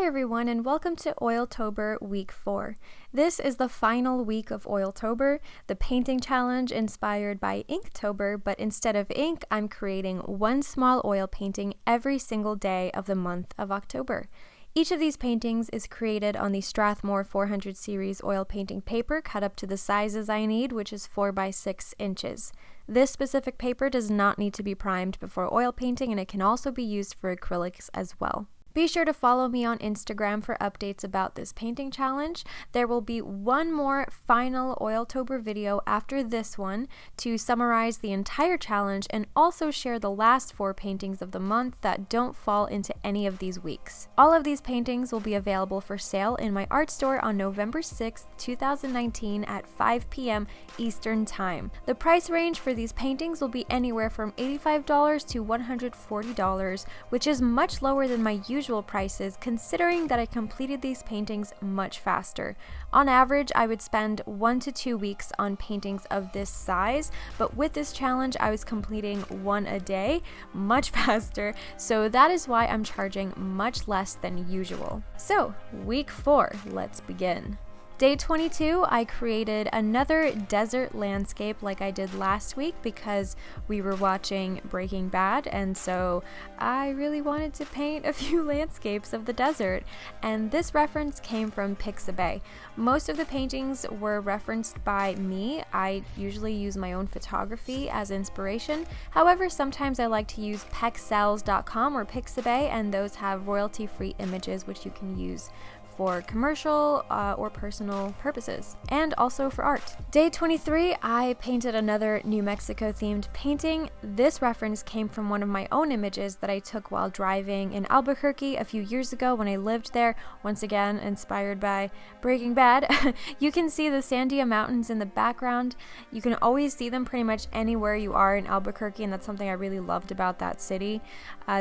everyone, and welcome to Oiltober Week 4. This is the final week of Oiltober, the painting challenge inspired by Inktober, but instead of ink, I'm creating one small oil painting every single day of the month of October. Each of these paintings is created on the Strathmore 400 series oil painting paper cut up to the sizes I need, which is 4 by 6 inches. This specific paper does not need to be primed before oil painting, and it can also be used for acrylics as well. Be sure to follow me on Instagram for updates about this painting challenge. There will be one more final Oiltober video after this one to summarize the entire challenge and also share the last 4 paintings of the month that don't fall into any of these weeks. All of these paintings will be available for sale in my art store on November 6th, 2019 at 5 p.m. Eastern Time. The price range for these paintings will be anywhere from $85 to $140, which is much lower than my usual prices, considering that I completed these paintings much faster. On average, I would spend 1 to 2 weeks on paintings of this size, but with this challenge, I was completing 1 a day, much faster, so that is why I'm charging much less than usual. So, week 4, let's begin. Day 22, I created another desert landscape like I did last week because we were watching Breaking Bad, and so I really wanted to paint a few landscapes of the desert, and this reference came from Pixabay. Most of the paintings were referenced by me. I usually use my own photography as inspiration. However, sometimes I like to use pexels.com or Pixabay, and those have royalty-free images which you can use for commercial or personal purposes, and also for art. Day 23, I painted another New Mexico themed painting. This reference came from one of my own images that I took while driving in Albuquerque a few years ago when I lived there, once again inspired by Breaking Bad. You can see the Sandia Mountains in the background. You can always see them pretty much anywhere you are in Albuquerque, and that's something I really loved about that city.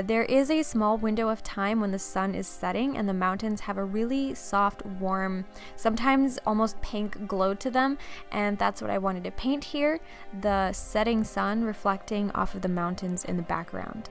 There is a small window of time when the sun is setting and the mountains have a really soft, warm, sometimes almost pink glow to them, and that's what I wanted to paint here, the setting sun reflecting off of the mountains in the background.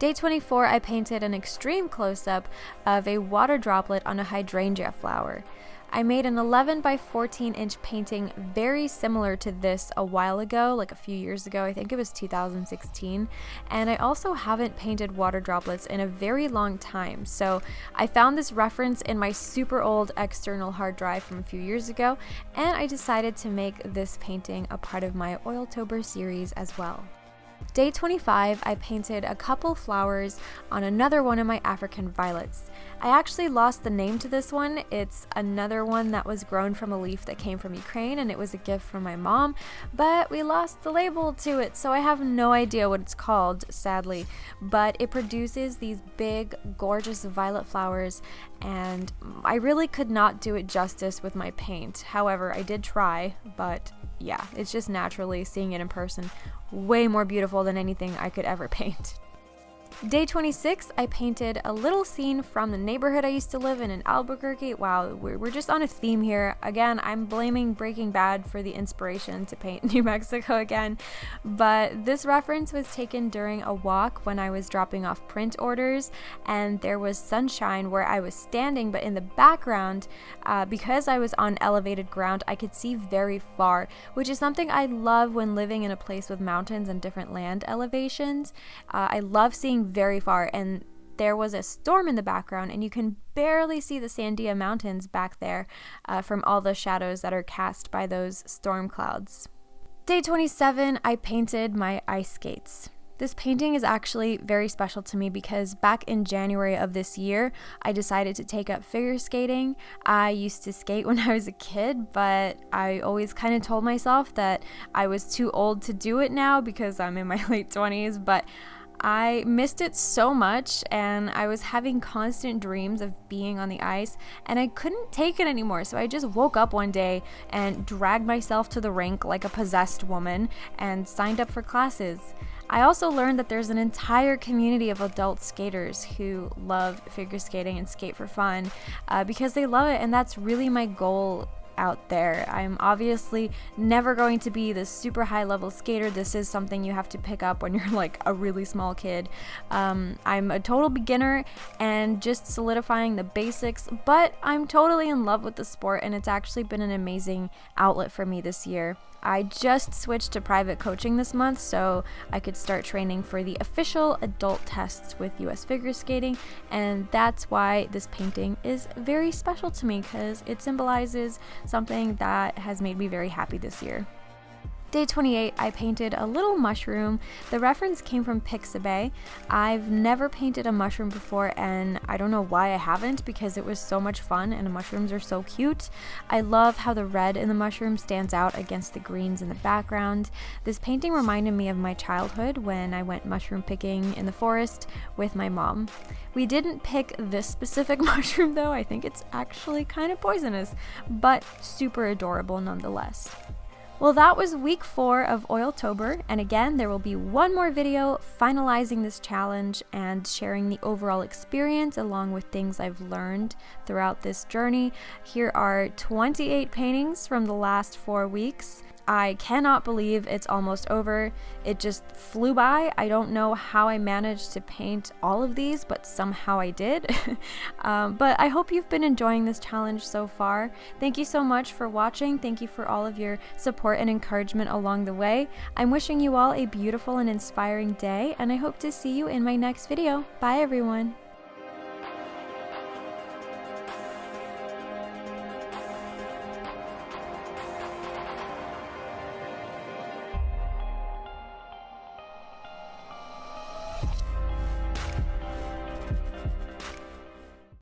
Day 24, I painted an extreme close-up of a water droplet on a hydrangea flower. I made an 11 by 14 inch painting very similar to this a while ago, like a few years ago. I think it was 2016. And I also haven't painted water droplets in a very long time. So I found this reference in my super old external hard drive from a few years ago, and I decided to make this painting a part of my Oiltober series as well. Day 25, I painted a couple flowers on another one of my African violets. I actually lost the name to this one. It's another one that was grown from a leaf that came from Ukraine, and it was a gift from my mom, but we lost the label to it, so I have no idea what it's called, sadly. But it produces these big, gorgeous violet flowers, and I really could not do it justice with my paint. However, I did try, but yeah, it's just naturally seeing it in person way more beautiful than anything I could ever paint. Day 26, I painted a little scene from the neighborhood I used to live in Albuquerque. Wow, we're just on a theme here. Again, I'm blaming Breaking Bad for the inspiration to paint New Mexico again, but this reference was taken during a walk when I was dropping off print orders, and there was sunshine where I was standing, but in the background, because I was on elevated ground, I could see very far, which is something I love when living in a place with mountains and different land elevations. I love seeing very far, and there was a storm in the background, and you can barely see the Sandia Mountains back there from all the shadows that are cast by those storm clouds. Day 27, I painted my ice skates. This painting is actually very special to me because back in January of this year, I decided to take up figure skating. I used to skate when I was a kid, but I always kind of told myself that I was too old to do it now because I'm in my late 20s, but I missed it so much, and I was having constant dreams of being on the ice, and I couldn't take it anymore. So I just woke up one day and dragged myself to the rink like a possessed woman and signed up for classes. I also learned that there's an entire community of adult skaters who love figure skating and skate for fun because they love it, and that's really my goal out there. I'm obviously never going to be this super high level skater. This is something you have to pick up when you're like a really small kid. I'm a total beginner and just solidifying the basics, but I'm totally in love with the sport, and it's actually been an amazing outlet for me this year. I just switched to private coaching this month so I could start training for the official adult tests with US figure skating, and that's why this painting is very special to me because it symbolizes something that has made me very happy this year. Day 28, I painted a little mushroom. The reference came from Pixabay. I've never painted a mushroom before, and I don't know why I haven't, because it was so much fun and the mushrooms are so cute. I love how the red in the mushroom stands out against the greens in the background. This painting reminded me of my childhood when I went mushroom picking in the forest with my mom. We didn't pick this specific mushroom though. I think it's actually kind of poisonous, but super adorable nonetheless. Well, that was week 4 of Oiltober, and again, there will be one more video finalizing this challenge and sharing the overall experience along with things I've learned throughout this journey. Here are 28 paintings from the last 4 weeks. I cannot believe it's almost over. It just flew by. I don't know how I managed to paint all of these, but somehow I did. But I hope you've been enjoying this challenge so far. Thank you so much for watching. Thank you for all of your support and encouragement along the way. I'm wishing you all a beautiful and inspiring day, and I hope to see you in my next video. Bye, everyone.